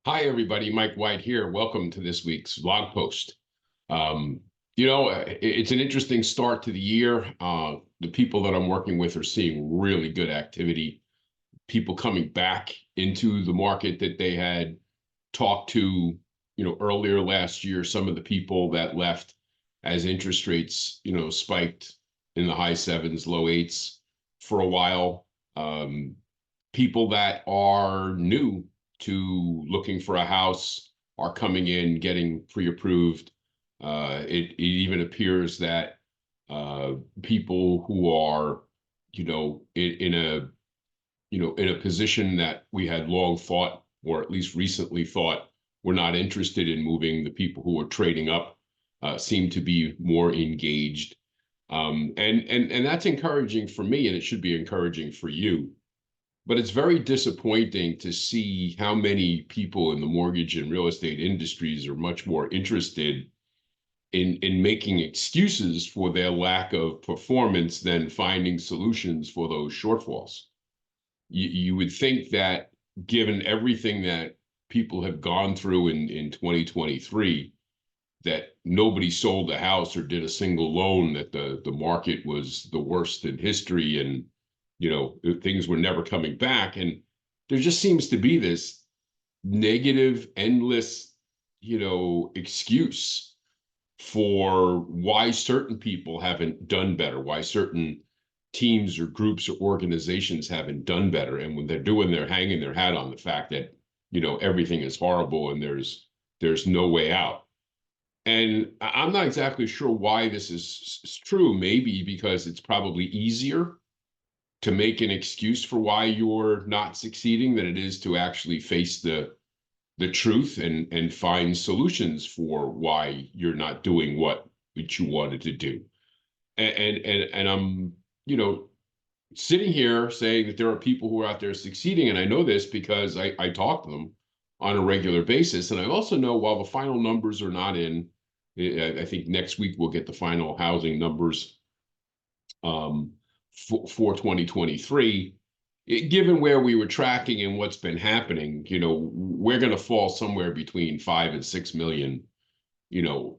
Hi, everybody. Mike White here. Welcome to this week's blog post. It's an interesting start to the year. The people that I'm working with are seeing really good activity. People coming back into the market that they had talked to, earlier last year. Some of the people that left as interest rates, spiked in the high sevens, low eights for a while. People that are new to looking for a house are coming in, getting pre-approved. It even appears that people who are, in a position that we had long thought, or at least recently thought, were not interested in moving. The people who are trading up seem to be more engaged, and that's encouraging for me, and it should be encouraging for you. But it's very disappointing to see how many people in the mortgage and real estate industries are much more interested in making excuses for their lack of performance than finding solutions for those shortfalls. You would think that given everything that people have gone through in 2023, that nobody sold a house or did a single loan, that the market was the worst in history, and things were never coming back. And there just seems to be this negative, endless, excuse for why certain people haven't done better, why certain teams or groups or organizations haven't done better. And when they're doing, they're hanging their hat on the fact that, everything is horrible and there's no way out. And I'm not exactly sure why this is true. Maybe because it's probably easier to make an excuse for why you're not succeeding than it is to actually face the truth and find solutions for why you're not doing what you wanted to do. And I'm, sitting here saying that there are people who are out there succeeding, and I know this because I talk to them on a regular basis. And I also know, while the final numbers are not in, I think next week we'll get the final housing numbers for 2023. Given where we were tracking and what's been happening, we're going to fall somewhere between 5 and 6 million,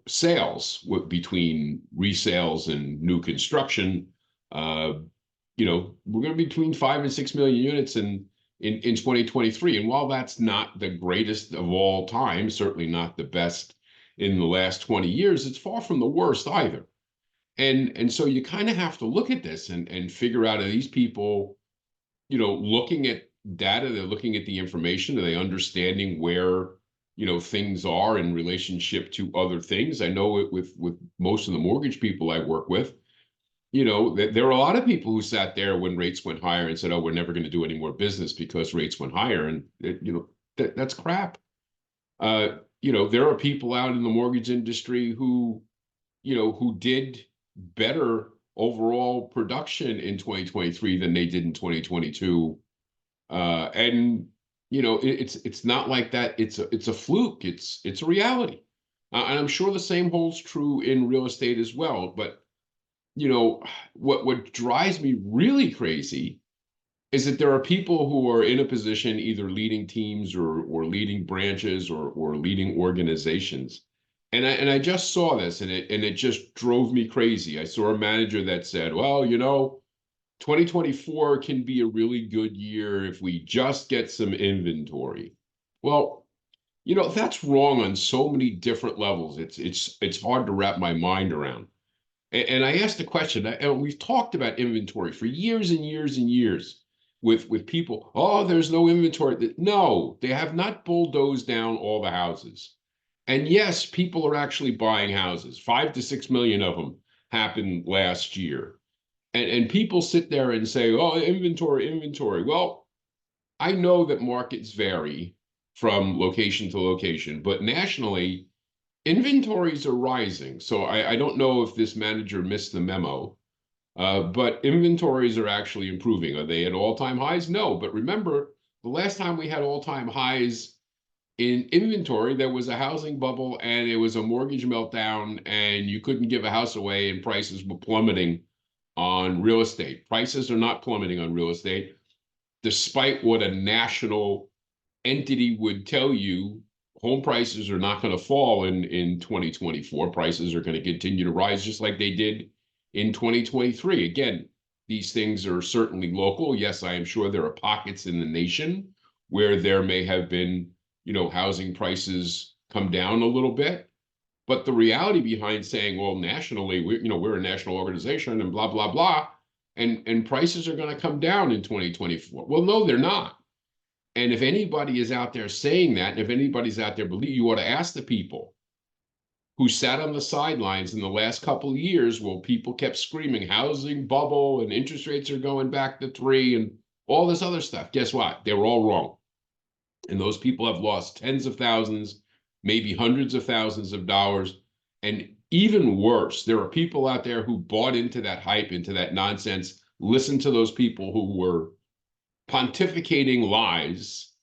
sales between resales and new construction. We're going to be between 5 and 6 million units in 2023. And while that's not the greatest of all time, certainly not the best in the last 20 years, it's far from the worst either. And so you kind of have to look at this and figure out, are these people, looking at data, they're looking at the information, are they understanding where, things are in relationship to other things? I know it with most of the mortgage people I work with, there are a lot of people who sat there when rates went higher and said, oh, we're never going to do any more business because rates went higher. And, that's crap. There are people out in the mortgage industry who did better overall production in 2023 than they did in 2022. And it's not like that. It's a fluke. It's a reality. And I'm sure the same holds true in real estate as well. But what drives me really crazy is that there are people who are in a position, either leading teams or leading branches or leading organizations. And I just saw this, and it just drove me crazy. I saw a manager that said, well, 2024 can be a really good year if we just get some inventory. Well, that's wrong on so many different levels. It's hard to wrap my mind around. And I asked the question, and we've talked about inventory for years and years and years with people. Oh, there's no inventory. No, they have not bulldozed down all the houses. And yes, people are actually buying houses. 5 to 6 million of them happened last year. And people sit there and say, oh, inventory. Well, I know that markets vary from location to location, but nationally, inventories are rising. So I don't know if this manager missed the memo, but inventories are actually improving. Are they at all-time highs? No, but remember, the last time we had all-time highs in inventory, there was a housing bubble and it was a mortgage meltdown, and you couldn't give a house away and prices were plummeting on real estate. Prices are not plummeting on real estate, despite what a national entity would tell you home prices are not going to fall in 2024. Prices are going to continue to rise just like they did in 2023. Again, these things are certainly local. Yes, I am sure there are pockets in the nation where there may have been, housing prices come down a little bit. But the reality behind saying, well, nationally, we're a national organization and blah, blah, blah, and prices are going to come down in 2024. Well, no, they're not. And if anybody is out there saying that, and if anybody's out there believe, you ought to ask the people who sat on the sidelines in the last couple of years while people kept screaming housing bubble and interest rates are going back to 3 and all this other stuff. Guess what? They were all wrong. And those people have lost tens of thousands, maybe hundreds of thousands of dollars. And even worse, there are people out there who bought into that hype, into that nonsense. Listen to those people who were pontificating lies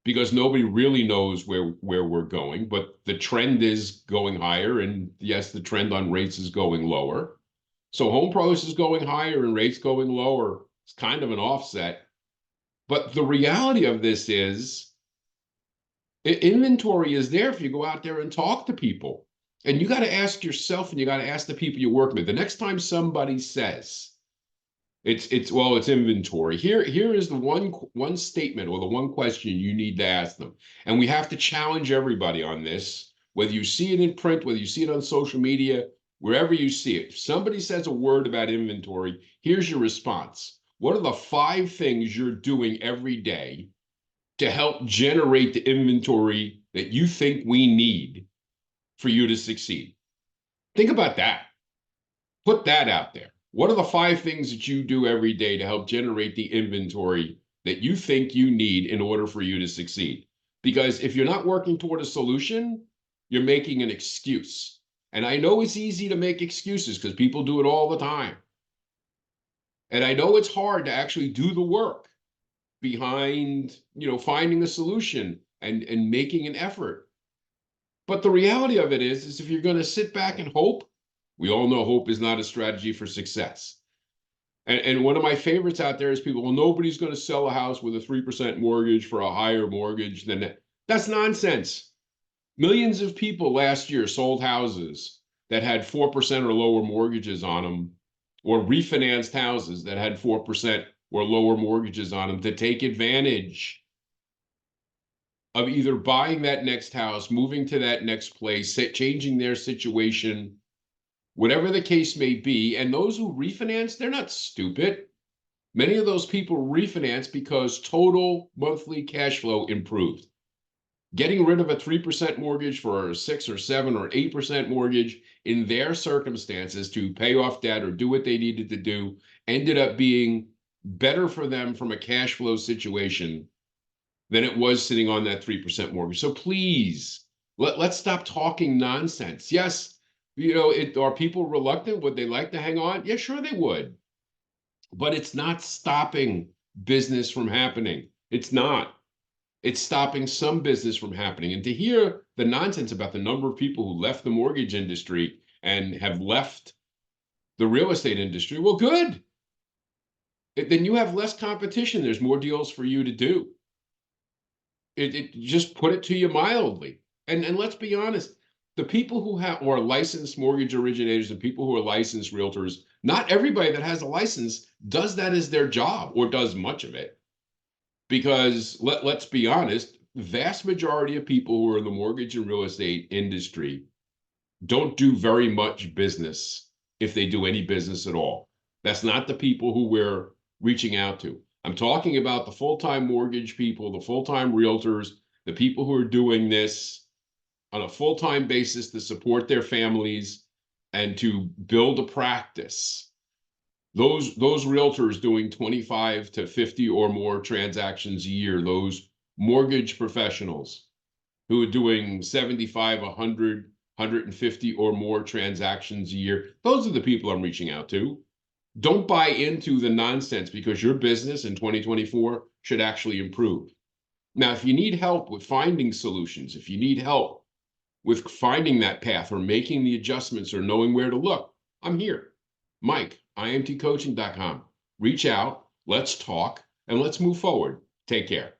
because nobody really knows where we're going, but the trend is going higher. And yes, the trend on rates is going lower. So home prices going higher and rates going lower. It's kind of an offset. But the reality of this is inventory is there if you go out there and talk to people. And you got to ask yourself and you got to ask the people you're working with. The next time somebody says, it's inventory. Here is the one statement or the one question you need to ask them. And we have to challenge everybody on this, whether you see it in print, whether you see it on social media, wherever you see it. If somebody says a word about inventory, here's your response. What are the 5 things you're doing every day to help generate the inventory that you think we need for you to succeed? Think about that. Put that out there. What are the 5 things that you do every day to help generate the inventory that you think you need in order for you to succeed? Because if you're not working toward a solution, you're making an excuse. And I know it's easy to make excuses because people do it all the time. And I know it's hard to actually do the work behind, finding a solution and making an effort. But the reality of it is if you're going to sit back and hope, we all know hope is not a strategy for success. And one of my favorites out there is people, well, nobody's going to sell a house with a 3% mortgage for a higher mortgage than that. That's nonsense. Millions of people last year sold houses that had 4% or lower mortgages on them, or refinanced houses that had 4% or lower mortgages on them to take advantage of either buying that next house, moving to that next place, changing their situation, whatever the case may be. And those who refinance, they're not stupid. Many of those people refinance because total monthly cash flow improved. Getting rid of a 3% mortgage for a 6 or 7 or 8% mortgage in their circumstances to pay off debt or do what they needed to do ended up being better for them from a cash flow situation than it was sitting on that 3% mortgage. So please, let's stop talking nonsense. Yes, are people reluctant? Would they like to hang on? Yeah, sure they would. But it's not stopping business from happening. It's not. It's stopping some business from happening. And to hear the nonsense about the number of people who left the mortgage industry and have left the real estate industry, well, good. Then you have less competition. There's more deals for you to do. It just put it to you mildly. And let's be honest, the people who are licensed mortgage originators and people who are licensed realtors, not everybody that has a license does that as their job or does much of it. Because let's be honest, vast majority of people who are in the mortgage and real estate industry don't do very much business, if they do any business at all. That's not the people who we're reaching out to. I'm talking about the full-time mortgage people, the full-time realtors, the people who are doing this on a full-time basis to support their families and to build a practice. Those realtors doing 25 to 50 or more transactions a year, those mortgage professionals who are doing 75, 100, 150 or more transactions a year, those are the people I'm reaching out to. Don't buy into the nonsense because your business in 2024 should actually improve. Now, if you need help with finding solutions, if you need help with finding that path or making the adjustments or knowing where to look, I'm here. Mike, improvemytom.com. Reach out, let's talk, and let's move forward. Take care.